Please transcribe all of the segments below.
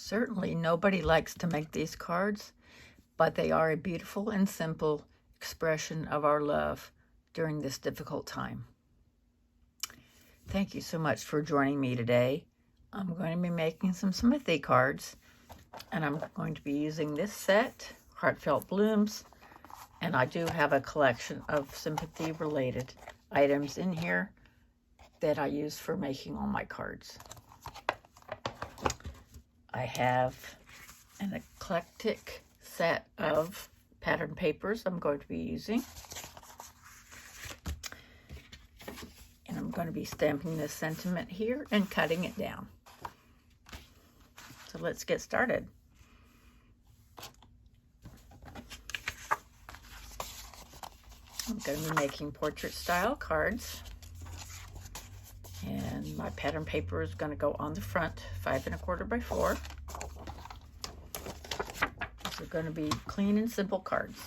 Certainly nobody likes to make these cards, but they are a beautiful and simple expression of our love during this difficult time. Thank you so much for joining me today. I'm going to be making some sympathy cards, and I'm going to be using this set, Heartfelt Blooms, and I do have a collection of sympathy-related items in here that I use for making all my cards. I have an eclectic set of pattern papers I'm going to be using. And I'm going to be stamping this sentiment here and cutting it down. So let's get started. I'm going to be making portrait style cards. And my pattern paper is going to go on the front, 5 1/4 by 4. These are going to be clean and simple cards.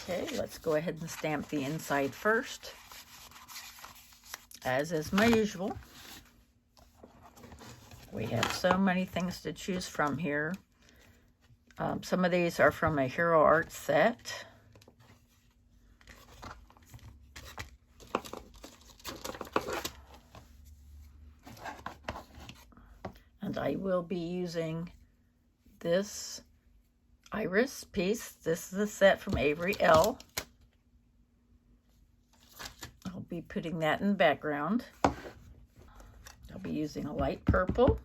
Okay, let's go ahead and stamp the inside first, as is my usual. We have so many things to choose from here. Some of these are from a Hero Art set. And I will be using this iris piece. This is a set from Avery L. I'll be putting that in the background. I'll be using a light purple.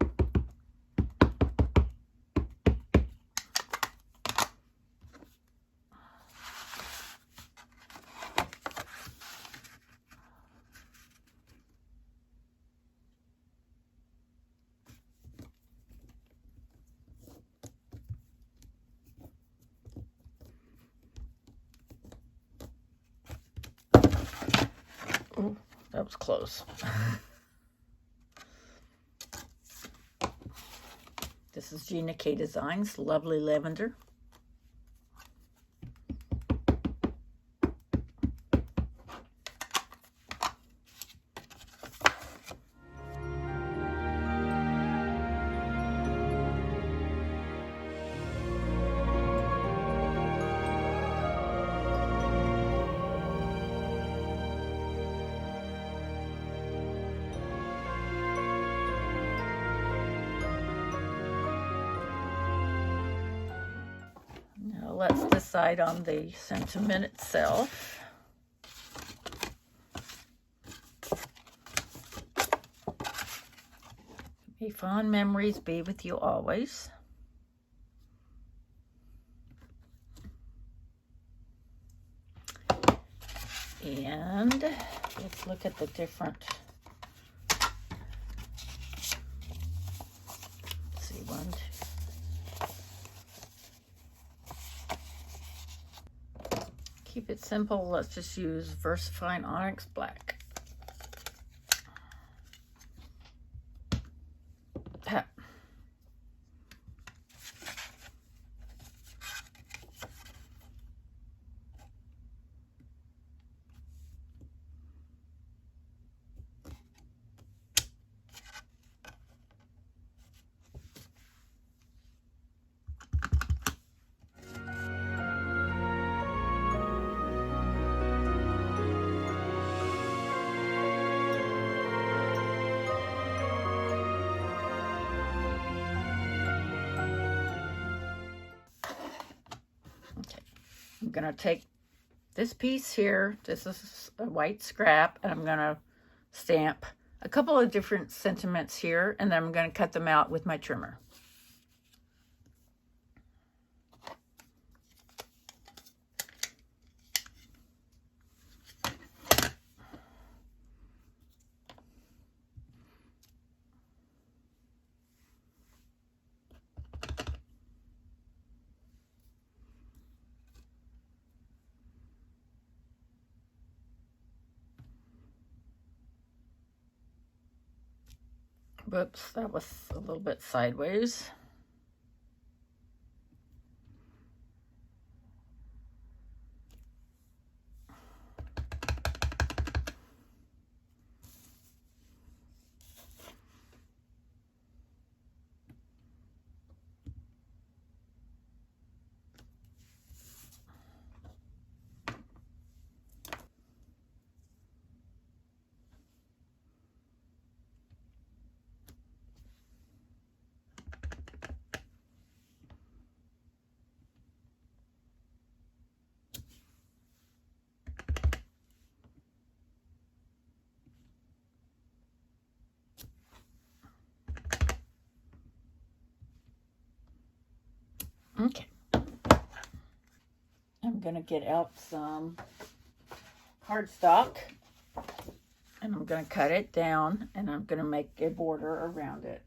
Ooh, that was close. This is Gina K Designs, Lovely Lavender. Let's decide on the sentiment itself. May fond memories be with you always. And let's look at the different, let's see, 1, 2. Keep it simple. Let's just use VersaFine Onyx Black. I'm going to take this piece here, this is a white scrap, and I'm going to stamp a couple of different sentiments here, and then I'm going to cut them out with my trimmer. Whoops, that was a little bit sideways. Okay. I'm going to get out some cardstock and I'm going to cut it down and I'm going to make a border around it.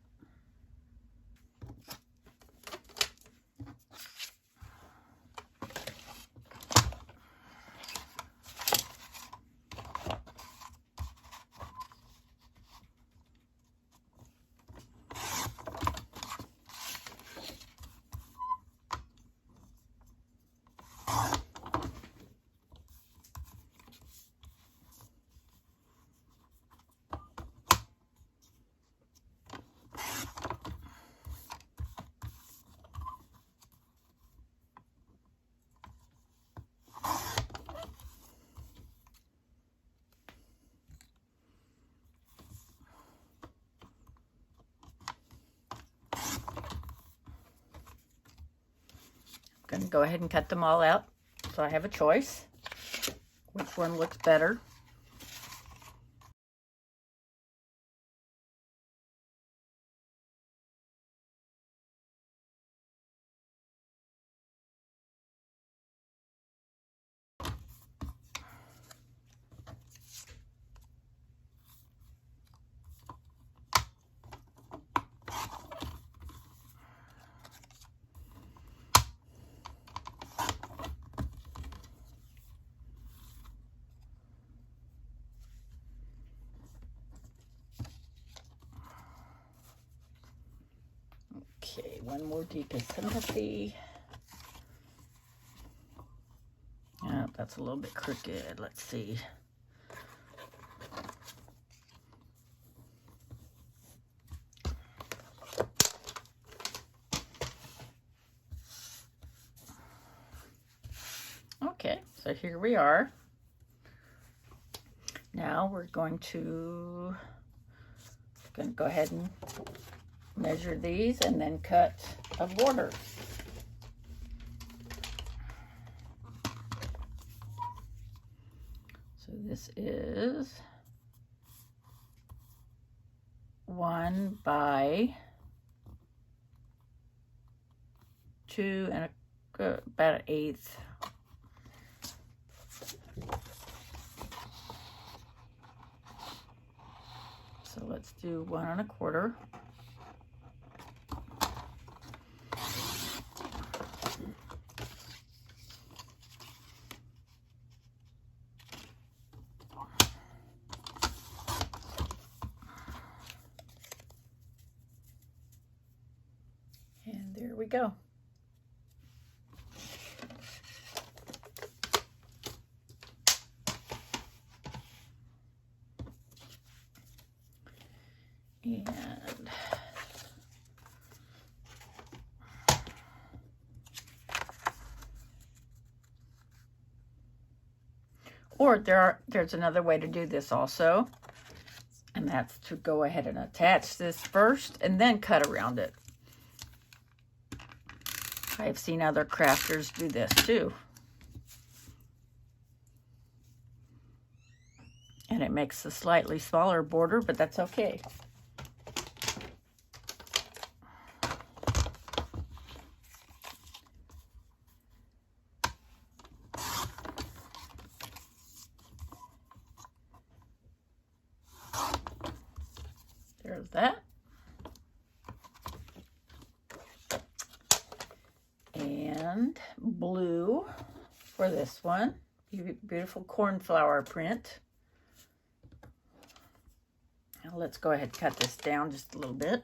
I'm going to go ahead and cut them all out so I have a choice which one looks better. Okay, one more deep is Sympathy. Oh, that's a little bit crooked. Let's see. Okay, so here we are. Now we're going to go ahead and measure these and then cut a border. So this is 1 by 2 and about 1/8. So let's do 1 1/4. And there we go. And or there's another way to do this also, and that's to go ahead and attach this first and then cut around it. I've seen other crafters do this too. And it makes a slightly smaller border, but that's okay. There's that. And blue for this one. Beautiful cornflower print. Now let's go ahead and cut this down just a little bit.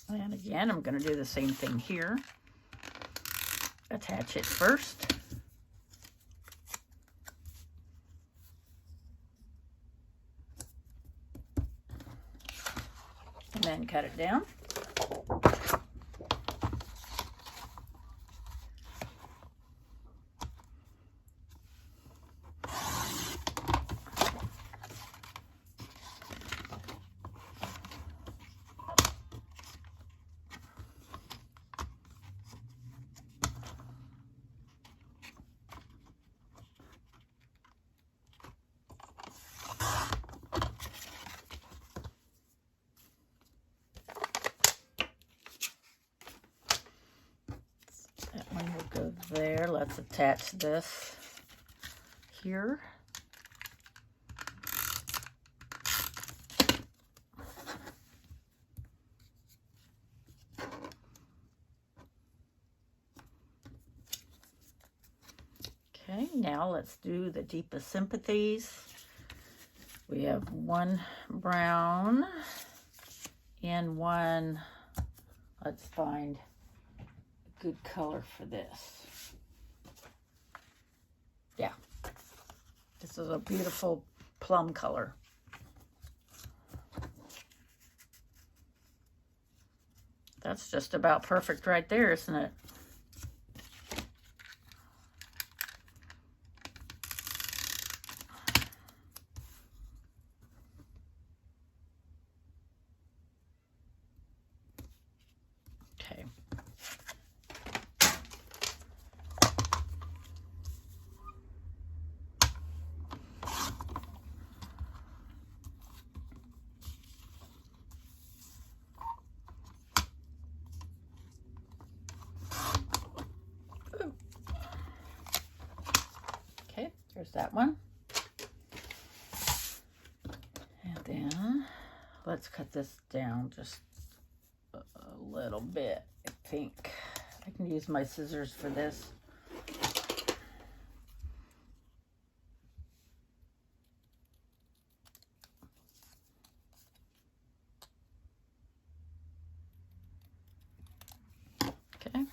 And again, I'm going to do the same thing here. Attach it first. And then cut it down. That one will go there. Let's attach this here. Okay, now let's do the deepest sympathies. We have one brown and one, let's find a good color for this. Yeah, this is a beautiful plum color. That's just about perfect right there, isn't it? Okay. Okay, there's that one. And then let's cut this down just a little bit, I think. I can use my scissors for this. Okay.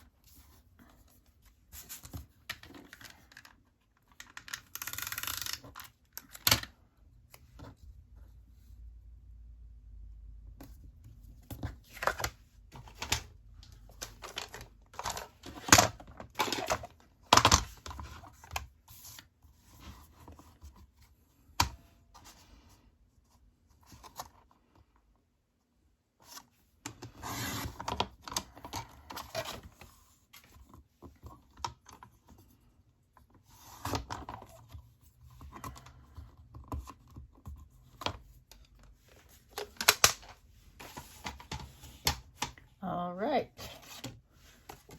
All right,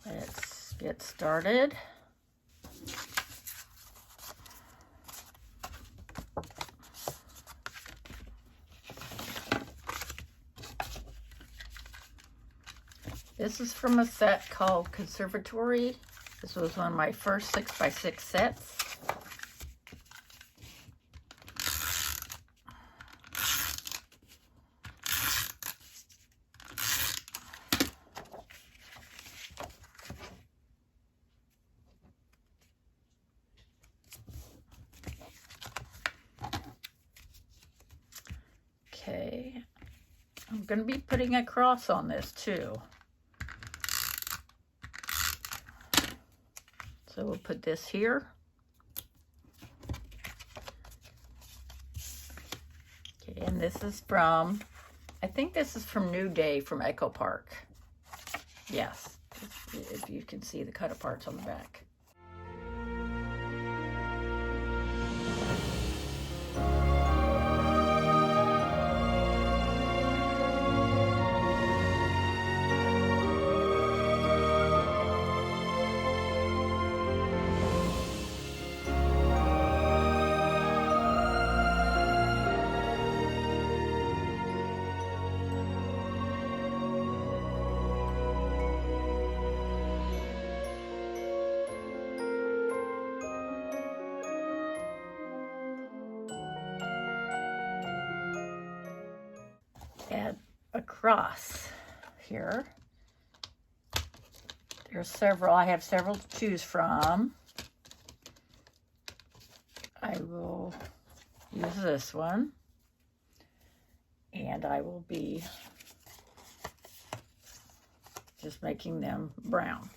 let's get started. This is from a set called Conservatory. This was one of my first 6x6 sets. Okay, I'm going to be putting a cross on this too. So we'll put this here. Okay, and this is from, I think this is from New Day from Echo Park. Yes, if you can see the cut aparts on the back. add a cross here. There's several. I have several to choose from. I will use this one, and I will be just making them brown.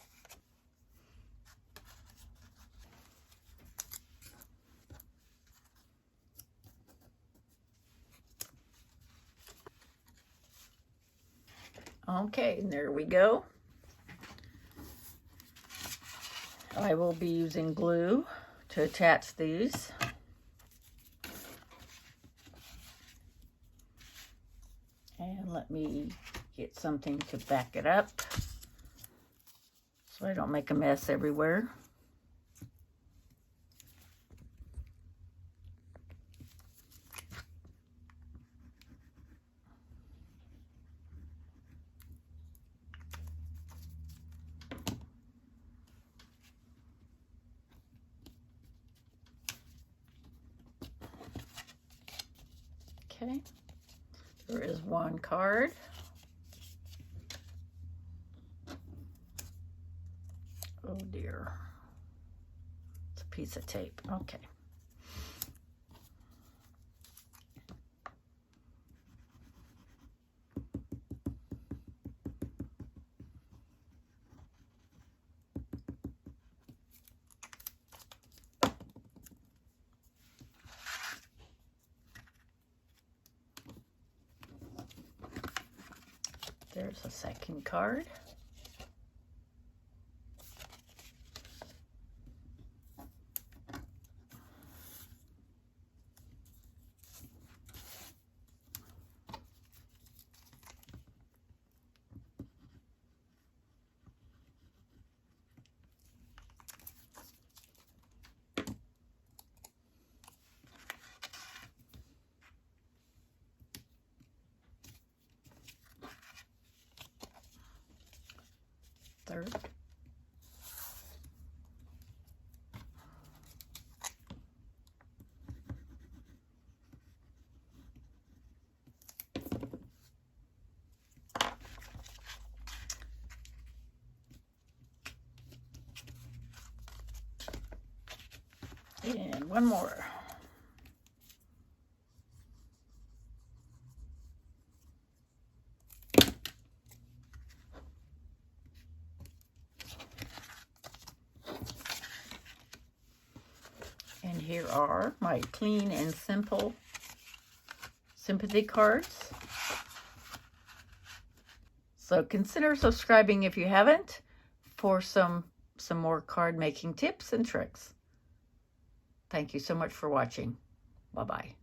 Okay, and there we go. I will be using glue to attach these. And let me get something to back it up so I don't make a mess everywhere. Okay, there is one card. Oh dear, it's a piece of tape. Okay. There's a second card. Third. And one more. And here are my clean and simple sympathy cards. So consider subscribing if you haven't for some more card making tips and tricks. Thank you so much for watching. Bye-bye.